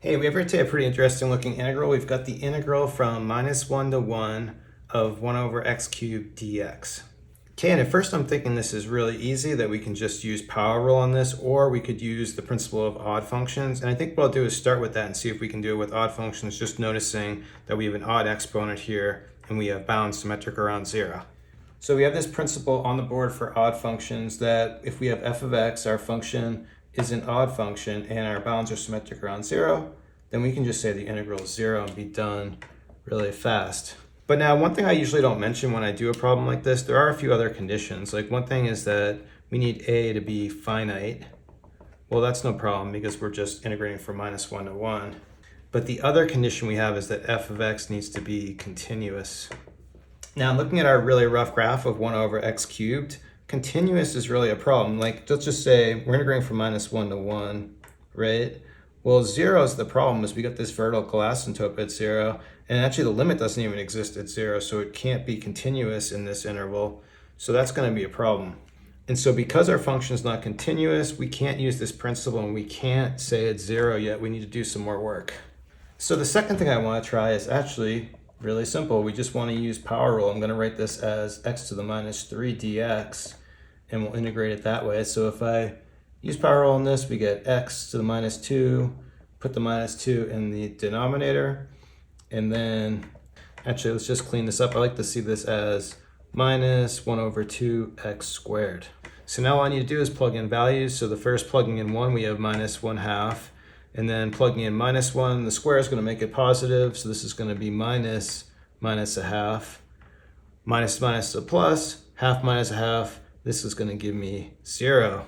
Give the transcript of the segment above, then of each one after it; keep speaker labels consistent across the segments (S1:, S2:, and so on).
S1: Hey, we have here today a pretty interesting looking integral. We've got the integral from -1 to 1 of 1 over x cubed dx. Okay, and at first I'm thinking this is really easy, that we can just use power rule on this, or we could use the principle of odd functions. And I think what I'll do is start with that and see if we can do it with odd functions, just noticing that we have an odd exponent here and we have bounds symmetric around 0. So we have this principle on the board for odd functions that if we have f of x, our function is an odd function and our bounds are symmetric around 0, then we can just say the integral is 0 and be done really fast. But now one thing I usually don't mention when I do a problem like this, there are a few other conditions. Like one thing is that we need a to be finite. Well, that's no problem because we're just integrating from -1 to 1. But the other condition we have is that f of x needs to be continuous. Now looking at our really rough graph of 1 over x cubed, continuous is really a problem. Like, let's just say we're integrating from -1 to 1, right? Well, 0 is the problem, is we got this vertical asymptote at 0, and actually the limit doesn't even exist at 0, so it can't be continuous in this interval. So that's going to be a problem. And so because our function is not continuous, we can't use this principle and we can't say it's 0 yet. We need to do some more work. So the second thing I want to try is actually really simple. We just want to use power rule. I'm going to write this as x to the -3 dx, and we'll integrate it that way. So if I use power rule on this, we get x to the -2, put the -2 in the denominator, and then actually let's just clean this up. I like to see this as -1 over 2x squared. So now all I need to do is plug in values. So the first plugging in 1, we have -1/2. And then plugging in -1, the square is going to make it positive. So this is going to be minus a half. Minus a plus, half minus a half. This is going to give me 0.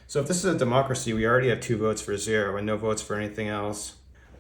S1: So if this is a democracy, we already have 2 votes for 0 and no votes for anything else.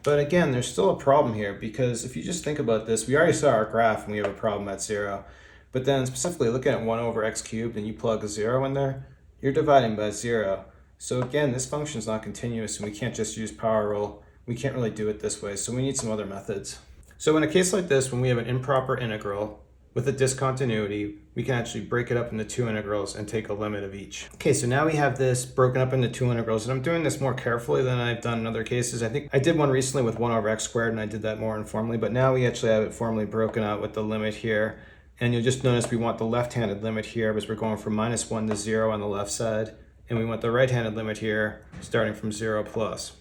S1: But again, there's still a problem here, because if you just think about this, we already saw our graph and we have a problem at 0. But then specifically looking at 1 over x cubed and you plug a 0 in there, you're dividing by 0. So again, this function is not continuous and we can't just use power rule. We can't really do it this way, so we need some other methods. So in a case like this, when we have an improper integral with a discontinuity, we can actually break it up into 2 integrals and take a limit of each. Okay, so now we have this broken up into 2 integrals, and I'm doing this more carefully than I've done in other cases. I think I did one recently with 1 over x squared and I did that more informally, but now we actually have it formally broken out with the limit here. And you'll just notice we want the left-handed limit here because we're going from -1 to 0 on the left side. And we want the right-handed limit here, starting from 0 plus.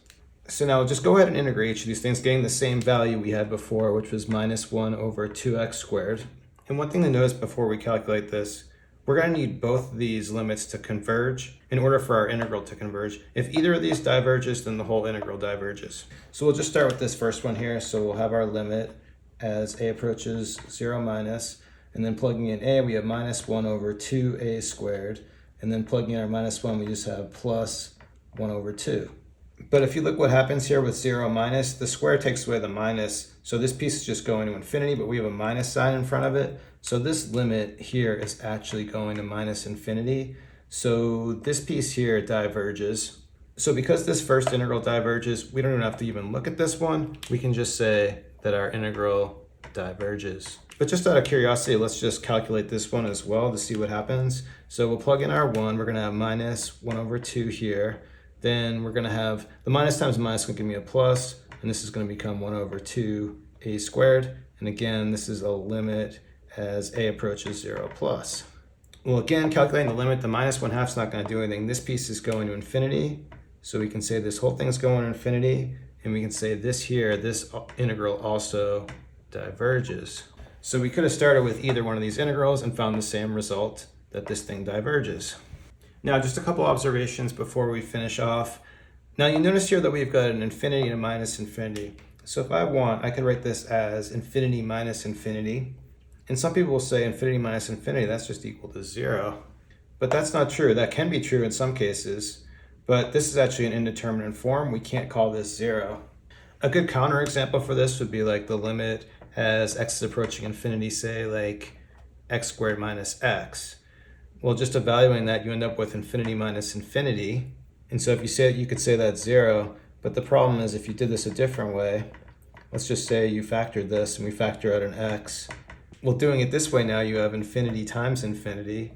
S1: So now we'll just go ahead and integrate each of these things, getting the same value we had before, which was -1 over 2x squared. And one thing to notice before we calculate this, we're going to need both of these limits to converge in order for our integral to converge. If either of these diverges, then the whole integral diverges. So we'll just start with this first one here. So we'll have our limit as a approaches 0 minus, and then plugging in a, we have -1 over 2a squared. And then plugging in our -1, we just have plus 1 over 2. But if you look what happens here with 0 minus, the square takes away the minus. So this piece is just going to infinity, but we have a minus sign in front of it. So this limit here is actually going to minus infinity. So this piece here diverges. So because this first integral diverges, we don't even have to even look at this one. We can just say that our integral diverges. But just out of curiosity, let's just calculate this one as well to see what happens. So we'll plug in our 1. We're going to have -1 over 2 here. Then we're going to have the minus times minus going to give me a plus, and this is going to become 1 over 2a squared. And again, this is a limit as a approaches 0 plus. Well, again, calculating the limit, the -1/2 is not going to do anything. This piece is going to infinity. So we can say this whole thing is going to infinity. And we can say this here, this integral also diverges. So we could have started with either one of these integrals and found the same result, that this thing diverges. Now, just a couple observations before we finish off. Now, you notice here that we've got an infinity and a minus infinity. So if I want, I could write this as infinity minus infinity. And some people will say infinity minus infinity, that's just equal to 0. But that's not true. That can be true in some cases, but this is actually an indeterminate form. We can't call this 0. A good counterexample for this would be like the limit as x is approaching infinity, say like x squared minus x. Well, just evaluating that, you end up with infinity minus infinity. And so if you say, you could say that's 0, but the problem is if you did this a different way, let's just say you factored this and we factor out an x. Well, doing it this way now, you have infinity times infinity,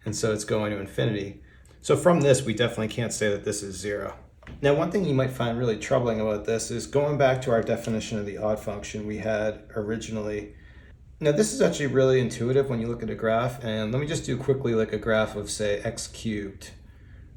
S1: and so it's going to infinity. So from this, we definitely can't say that this is 0. Now, one thing you might find really troubling about this is going back to our definition of the odd function we had originally. Now, this is actually really intuitive when you look at a graph, and let me just do quickly like a graph of, say, x cubed.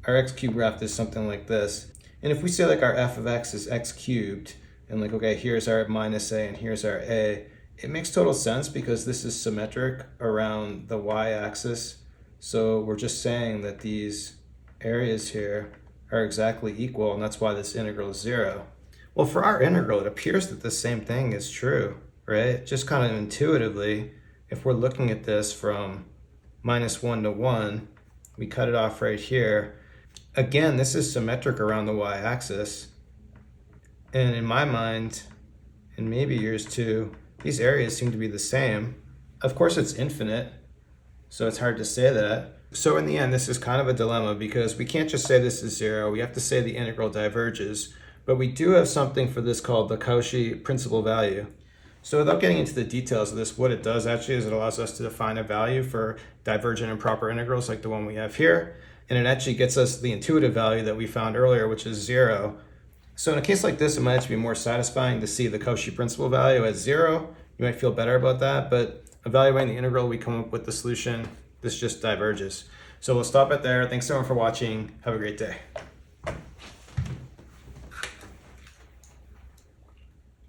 S1: Our x cubed graph is something like this. And if we say like our f of x is x cubed, and like, okay, here's our minus a and here's our a, it makes total sense because this is symmetric around the y-axis. So we're just saying that these areas here are exactly equal, and that's why this integral is 0. Well, for our integral, it appears that the same thing is true, right? Just kind of intuitively, if we're looking at this from -1 to 1, we cut it off right here. Again, this is symmetric around the y-axis. And in my mind, and maybe yours too, these areas seem to be the same. Of course, it's infinite, so it's hard to say that. So in the end, this is kind of a dilemma because we can't just say this is 0. We have to say the integral diverges. But we do have something for this called the Cauchy principal value. So without getting into the details of this, what it does actually is it allows us to define a value for divergent and proper integrals like the one we have here. And it actually gets us the intuitive value that we found earlier, which is 0. So in a case like this, it might actually be more satisfying to see the Cauchy principal value as 0. You might feel better about that, but evaluating the integral, we come up with the solution. This just diverges. So we'll stop it there. Thanks so much for watching. Have a great day.